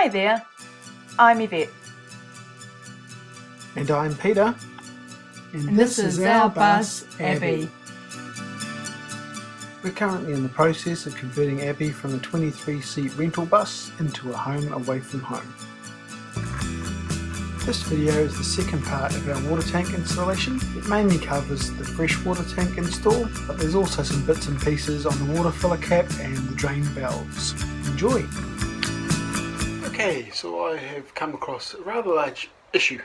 Hi there, I'm Yvette. And I'm Peter. And this is our bus, Abby. We're currently in the process of converting Abby from a 23-seat rental bus into a home away from home. This video is the second part of our water tank installation. It mainly covers the freshwater tank install, but there's also some bits and pieces on the water filler cap and the drain valves. Enjoy! Okay, so I have come across a rather large issue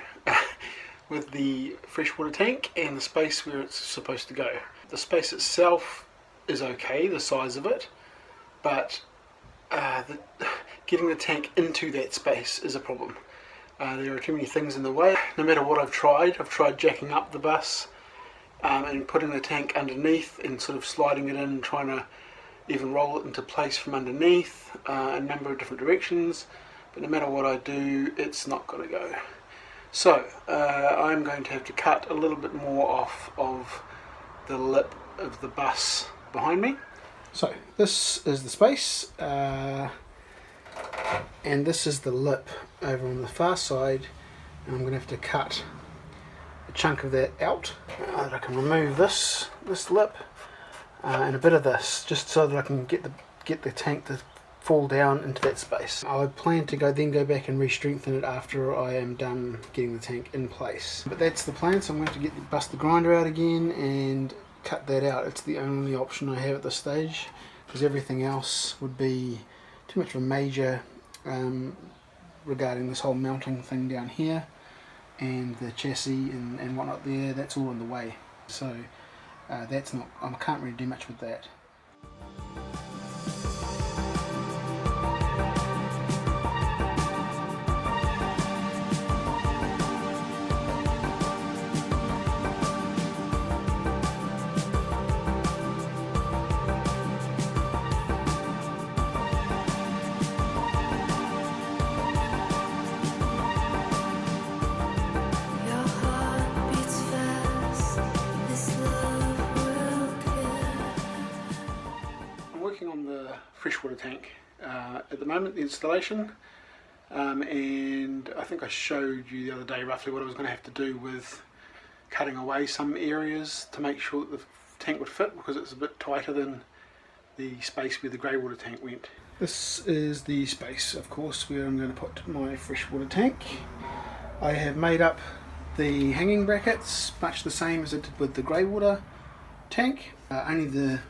with the freshwater tank and the space where it's supposed to go. The space itself is okay, the size of it, but getting the tank into that space is a problem. There are too many things in the way. No matter what I've tried jacking up the bus and putting the tank underneath and sort of sliding it in, trying to even roll it into place from underneath a number of different directions, but no matter what I do, it's not going to go. So I'm going to have to cut a little bit more off of the lip of the bus behind me. So this is the space and this is the lip over on the far side, and I'm going to have to cut a chunk of that out. I can remove this lip and a bit of this, just so that I can get the tank to fall down into that space. I plan to then go back and re-strengthen it after I am done getting the tank in place. But that's the plan, so I'm going to bust the grinder out again and cut that out. It's the only option I have at this stage, because everything else would be too much of a major regarding this whole mounting thing down here and the chassis and whatnot there. That's all in the way, so that's not, I can't really do much with that. On the freshwater tank at the moment, the installation, and I think I showed you the other day roughly what I was going to have to do with cutting away some areas to make sure that the tank would fit, because it's a bit tighter than the space where the grey water tank went. This is the space, of course, where I'm going to put my freshwater tank. I have made up the hanging brackets much the same as I did with the grey water tank, only the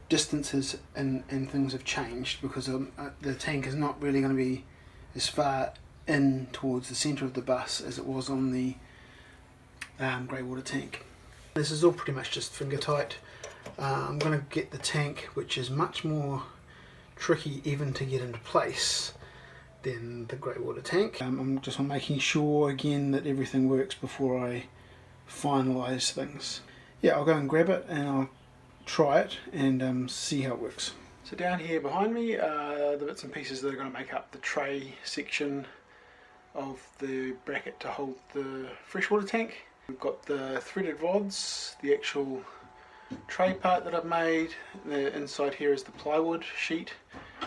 distances and things have changed, because the tank is not really going to be as far in towards the centre of the bus as it was on the grey water tank. This is all pretty much just finger tight. I'm going to get the tank, which is much more tricky even to get into place than the grey water tank. I'm just making sure again that everything works before I finalise things. Yeah, I'll go and grab it and I'll try it and see how it works. So down here behind me are the bits and pieces that are going to make up the tray section of the bracket to hold the freshwater tank. We've got the threaded rods, the actual tray part that I've made. The inside here is the plywood sheet,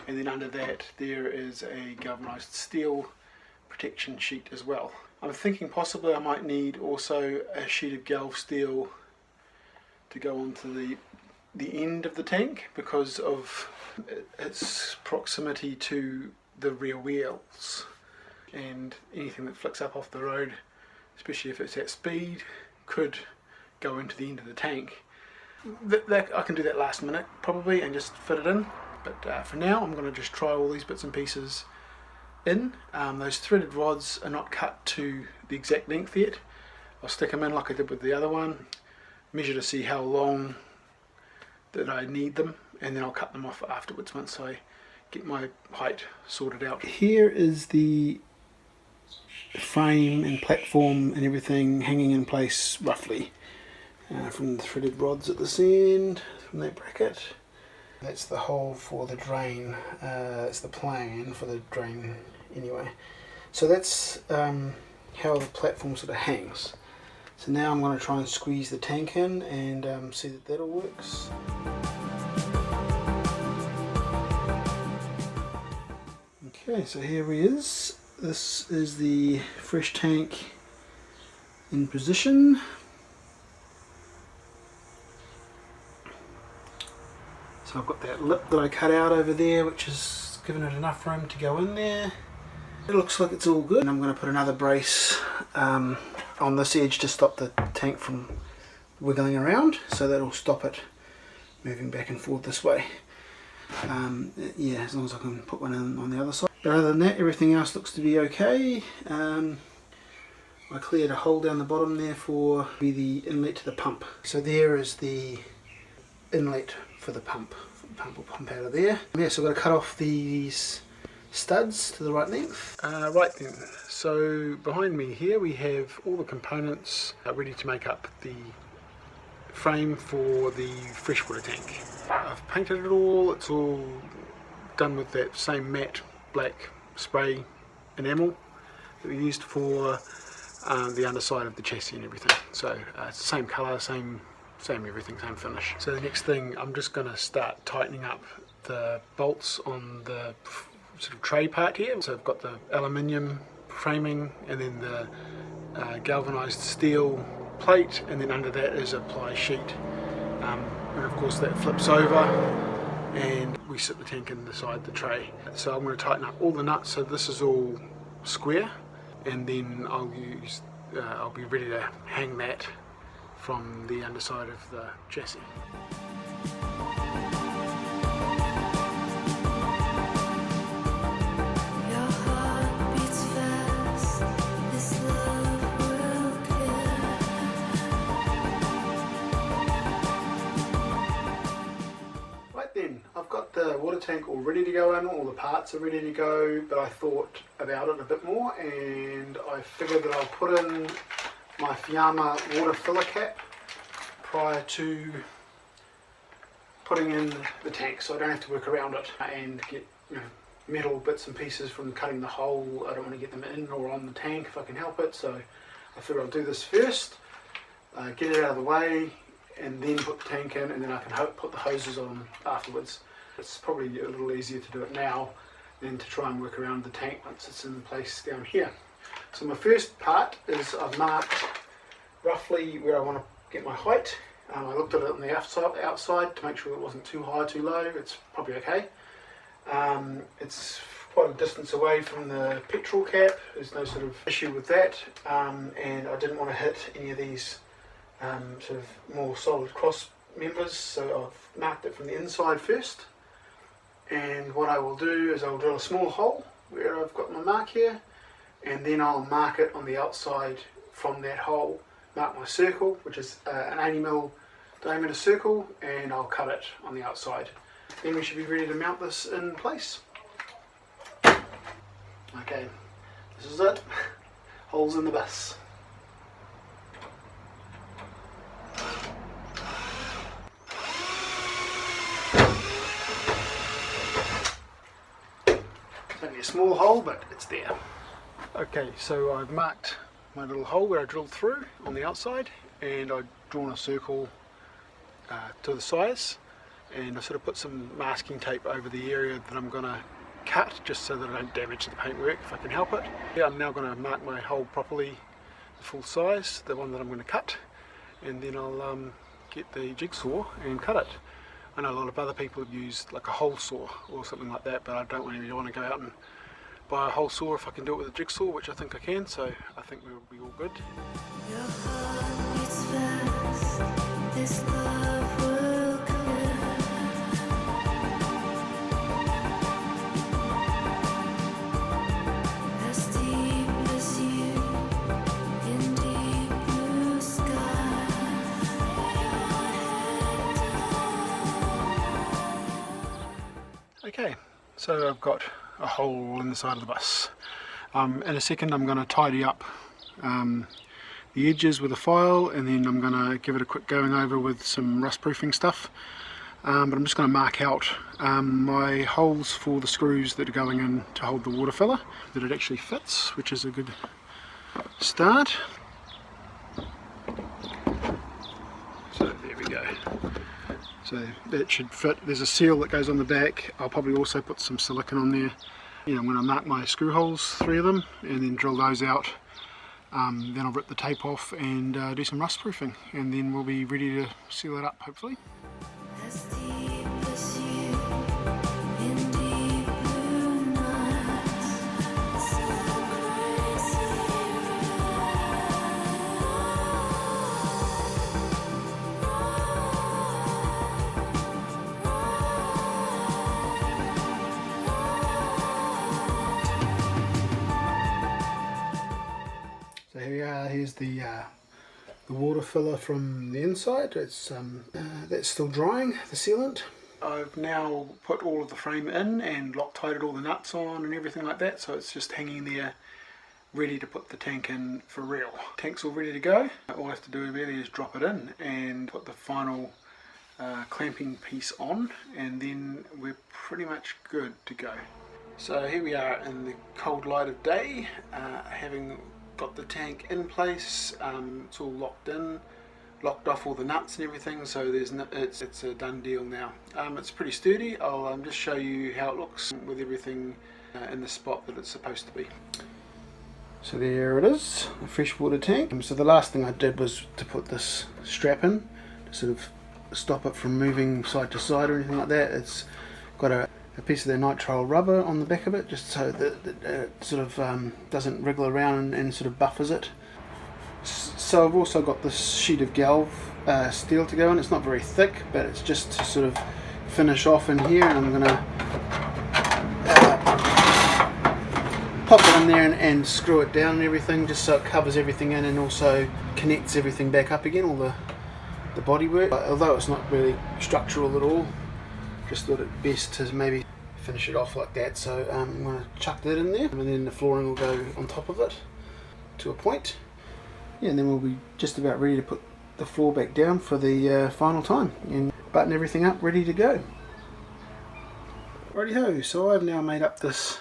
and then under that there is a galvanised steel protection sheet as well. I'm thinking possibly I might need also a sheet of galv steel to go onto the end of the tank because of its proximity to the rear wheels, and anything that flicks up off the road, especially if it's at speed, could go into the end of the tank. I can do that last minute probably and just fit it in, but for now I'm going to just try all these bits and pieces in. Those threaded rods are not cut to the exact length yet. I'll stick them in like I did with the other one, measure to see how long that I need them, and then I'll cut them off afterwards once I get my height sorted out. Here is the frame and platform and everything hanging in place roughly from the threaded rods at this end, from that bracket. That's the hole for the drain. It's the plan for the drain anyway. So that's how the platform sort of hangs. So now I'm going to try and squeeze the tank in and see that all works. Okay, so here he is. This is the fresh tank in position. So I've got that lip that I cut out over there, which has given it enough room to go in there. It looks like it's all good. And I'm going to put another brace on this edge to stop the tank from wiggling around, so that'll stop it moving back and forth this way. Yeah, as long as I can put one in on the other side. But other than that, everything else looks to be okay. I cleared a hole down the bottom there for the inlet to the pump. So there is the inlet for the pump. The pump will pump out of there. Yeah, so I've got to cut off these studs to the right length. Right then, so behind me here we have all the components ready to make up the frame for the freshwater tank. I've painted it all, it's all done with that same matte black spray enamel that we used for the underside of the chassis and everything. So it's the same colour, same everything, same finish. So the next thing, I'm just going to start tightening up the bolts on the sort of tray part here. So I've got the aluminium framing and then the galvanised steel plate, and then under that is a ply sheet. And of course that flips over and we sit the tank inside the tray. So I'm going to tighten up all the nuts so this is all square, and then I'll be ready to hang that from the underside of the chassis. I've got the water tank all ready to go in, all the parts are ready to go, but I thought about it a bit more and I figured that I'll put in my Fiamma water filler cap prior to putting in the tank, so I don't have to work around it and get metal bits and pieces from cutting the hole. I don't want to get them in or on the tank if I can help it, so I figure I'll do this first, get it out of the way, and then put the tank in, and then I can put the hoses on afterwards. It's probably a little easier to do it now than to try and work around the tank once it's in place down here. So my first part is I've marked roughly where I want to get my height. I looked at it on the outside to make sure it wasn't too high, too low. It's probably okay. It's quite a distance away from the petrol cap. There's no sort of issue with that, and I didn't want to hit any of these sort of more solid cross members, so I've marked it from the inside first. And what I will do is I'll drill a small hole where I've got my mark here, and then I'll mark it on the outside from that hole, mark my circle, which is an 80mm diameter circle, and I'll cut it on the outside. Then we should be ready to mount this in place. Okay, this is it. Holes in the bus. Only a small hole, but it's there. Okay, so I've marked my little hole where I drilled through on the outside, and I've drawn a circle to the size, and I sort of put some masking tape over the area that I'm going to cut, just so that I don't damage the paintwork if I can help it. Yeah, I'm now going to mark my hole properly, the full size, the one that I'm going to cut, and then I'll get the jigsaw and cut it. I know a lot of other people have used like a hole saw or something like that, but I don't really want to go out and buy a hole saw if I can do it with a jigsaw, which I think I can, so I think we'll be all good. Your heart beats fast. This love will clear. As deep as you in deep blue sky. Okay, so I've got a hole in the side of the bus. In a second I'm going to tidy up the edges with a file, and then I'm going to give it a quick going over with some rust proofing stuff. But I'm just going to mark out my holes for the screws that are going in to hold the water filler, that it actually fits, which is a good start. So there we go. So that should fit. There's a seal that goes on the back. I'll probably also put some silicone on there Yeah, I'm going to mark my screw holes, 3 of them, and then drill those out. Then I'll rip the tape off and do some rust proofing, and then we'll be ready to seal it up hopefully. So here we are, here's the water filler from the inside. It's that's still drying, the sealant. I've now put all of the frame in and Loctited all the nuts on and everything like that, so it's just hanging there ready to put the tank in for real. Tank's all ready to go. All I have to do really is drop it in and put the final clamping piece on, and then we're pretty much good to go. So here we are in the cold light of day, having got the tank in place. It's all locked in, locked off all the nuts and everything, so there's no, it's a done deal now. It's pretty sturdy. I'll just show you how it looks with everything in the spot that it's supposed to be. So there it is, a freshwater tank. So the last thing I did was to put this strap in to sort of stop it from moving side to side or anything like that. It's got a piece of the nitrile rubber on the back of it, just so that it sort of doesn't wriggle around and sort of buffers it. So I've also got this sheet of galv steel to go in. It's not very thick, but it's just to sort of finish off in here, and I'm going to pop it in there and screw it down and everything, just so it covers everything in and also connects everything back up again, all the bodywork. Although it's not really structural at all, just thought it best to maybe finish it off like that. So I'm going to chuck that in there, and then the flooring will go on top of it to a point. Yeah, and then we'll be just about ready to put the floor back down for the final time and button everything up, ready to go. Righty-ho, so I've now made up this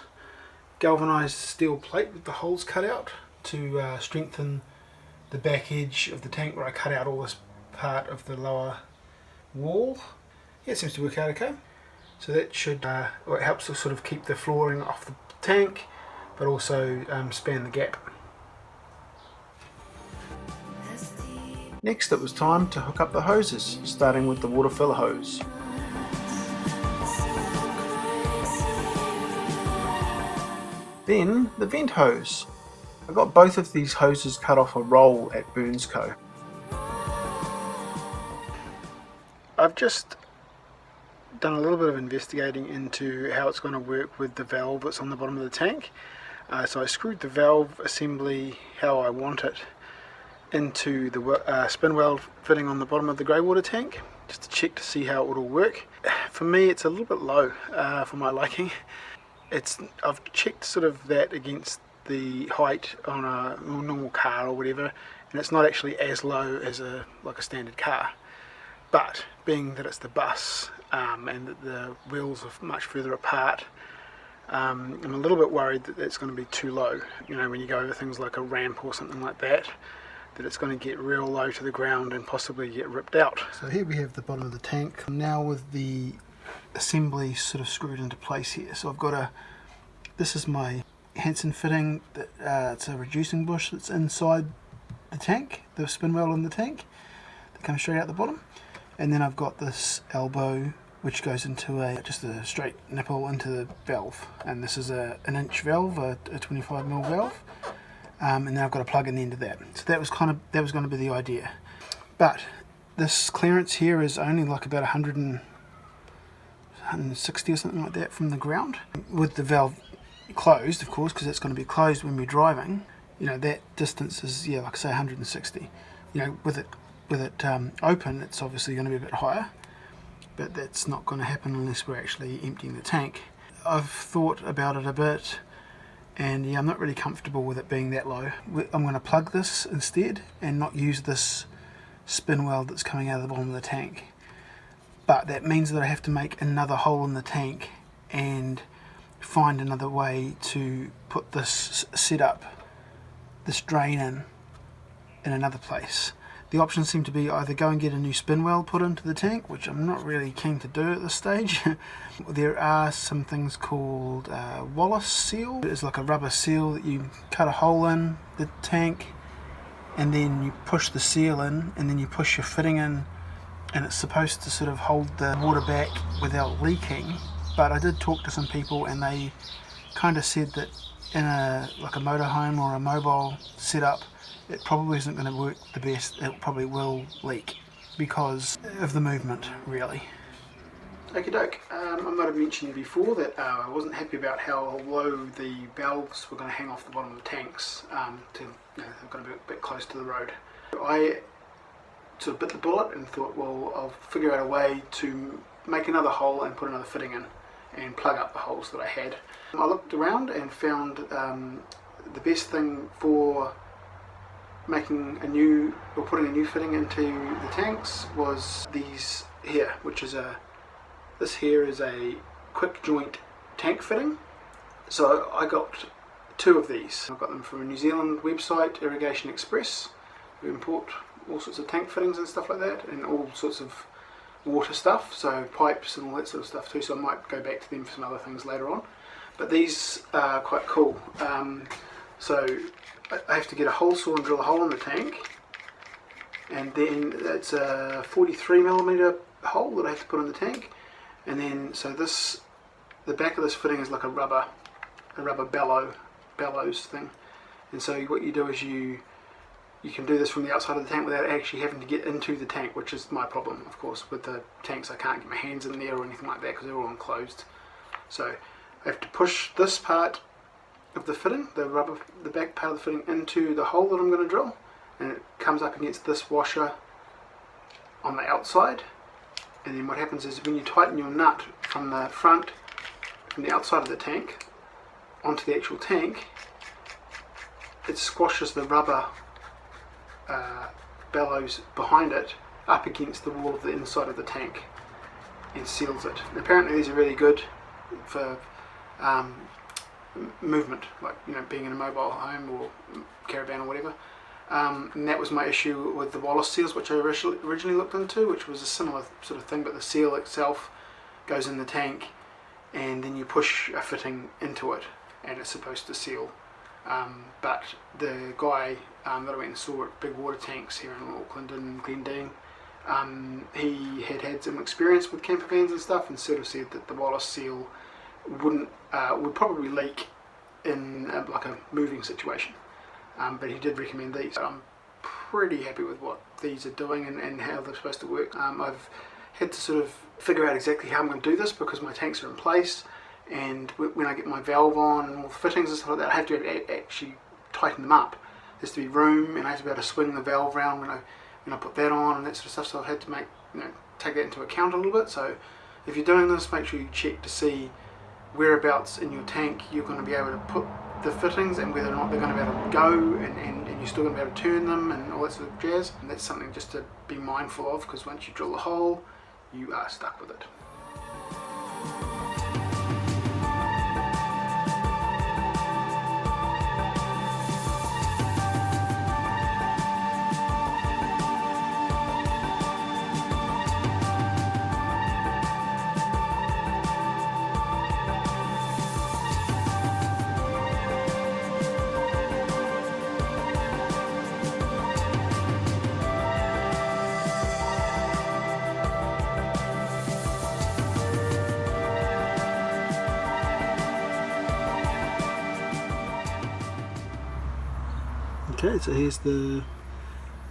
galvanized steel plate with the holes cut out to strengthen the back edge of the tank, where I cut out all this part of the lower wall. Yeah, it seems to work out okay. So that should, well, it helps to sort of keep the flooring off the tank, but also span the gap. Next it was time to hook up the hoses, starting with the water filler hose. Then the vent hose. I got both of these hoses cut off a roll at Burns Co. I've just done a little bit of investigating into how it's going to work with the valve that's on the bottom of the tank. So I screwed the valve assembly how I want it into the spin weld fitting on the bottom of the grey water tank, just to check to see how it would all work. For me, it's a little bit low for my liking. I've checked sort of that against the height on a normal car or whatever, and it's not actually as low as like a standard car. But being that it's the bus and that the wheels are much further apart, I'm a little bit worried that it's going to be too low. You know, when you go over things like a ramp or something like that, that it's going to get real low to the ground and possibly get ripped out. So here we have the bottom of the tank now with the assembly sort of screwed into place here. So I've got this is my Hansen fitting, it's a reducing bush that's inside the tank, the spin weld in the tank, that comes straight out the bottom. And then I've got this elbow which goes into just a straight nipple into the valve, and this is an inch valve, a 25mm valve. And then I've got a plug in the end of that. So that was going to be the idea. But this clearance here is only like about 160 or something like that from the ground. With the valve closed, of course, because it's going to be closed when we're driving, you know, that distance is, yeah, like I say, 160. You know, with it open, it's obviously going to be a bit higher, but that's not going to happen unless we're actually emptying the tank. I've thought about it a bit, and yeah, I'm not really comfortable with it being that low. I'm going to plug this instead and not use this spin weld that's coming out of the bottom of the tank. But that means that I have to make another hole in the tank and find another way to put this setup, this drain in another place. The options seem to be either go and get a new spin well put into the tank, which I'm not really keen to do at this stage. There are some things called Wallace seal. It's like a rubber seal that you cut a hole in the tank and then you push the seal in and then you push your fitting in, and it's supposed to sort of hold the water back without leaking. But I did talk to some people and they kind of said that in a motorhome or a mobile setup, it probably isn't going to work the best. It probably will leak because of the movement, really. Okie doke. I might have mentioned before that I wasn't happy about how low the valves were going to hang off the bottom of the tanks. They're going to be a bit close to the road. I sort of bit the bullet and thought, well, I'll figure out a way to make another hole and put another fitting in and plug up the holes that I had. I looked around and found the best thing for making a new or putting a new fitting into the tanks was these here, which is this here is a quick joint tank fitting. So I got 2 of these. I got them from a New Zealand website, Irrigation Express, who import all sorts of tank fittings and stuff like that, and all sorts of water stuff, so pipes and all that sort of stuff too, so I might go back to them for some other things later on. But these are quite cool. So I have to get a hole saw and drill a hole in the tank, and then it's a 43mm hole that I have to put in the tank, and then so the back of this fitting is like a rubber bellows thing, and so what you do is you can do this from the outside of the tank without actually having to get into the tank, which is my problem, of course. With the tanks, I can't get my hands in there or anything like that because they're all enclosed. So I have to push this part of the fitting, the back part of the fitting, into the hole that I'm going to drill, and it comes up against this washer on the outside. And then what happens is when you tighten your nut from the front, from the outside of the tank onto the actual tank, it squashes the rubber bellows behind it up against the wall of the inside of the tank and seals it. And apparently these are really good for movement, like being in a mobile home or caravan or whatever. And that was my issue with the Wallace seals, which I originally looked into, which was a similar sort of thing, but the seal itself goes in the tank and then you push a fitting into it and it's supposed to seal. But the guy that I went and saw at Big Water Tanks here in Auckland and Glendine, he had some experience with camper vans and stuff, and sort of said that the Wallace seal would probably leak in like a moving situation. But he did recommend these. I'm pretty happy with what these are doing and how they're supposed to work. I've had to sort of figure out exactly how I'm going to do this because my tanks are in place, and when I get my valve on and all the fittings and stuff like that, I have to actually tighten them up. There's to be room, and I have to be able to swing the valve around when I put that on and that sort of stuff. So I've had to take that into account a little bit. So if you're doing this, make sure you check to see whereabouts in your tank you're going to be able to put the fittings and whether or not they're going to be able to go and you're still going to be able to turn them and all that sort of jazz. And that's something just to be mindful of, because once you drill the hole, you are stuck with it. Okay, so here's the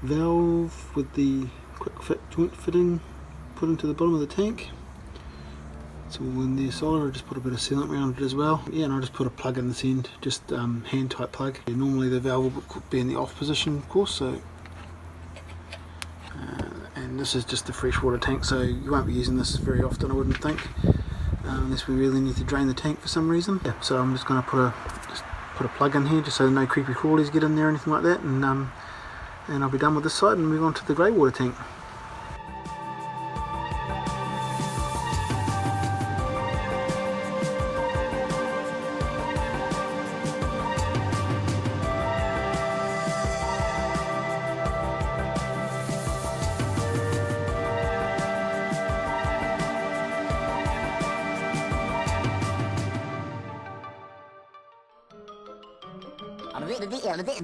valve with the quick fit joint fitting put into the bottom of the tank. It's all in there solid. I just put a bit of sealant around it as well. Yeah, and I just put a plug in this end, just hand type plug. Normally the valve would be in the off position, of course. So, and this is just a freshwater tank, so you won't be using this very often, I wouldn't think, unless we really need to drain the tank for some reason. Yeah, so I'm just going to put a plug in here just so no creepy crawlies get in there or anything like that, and I'll be done with this side and move on to the grey water tank.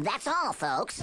That's all, folks.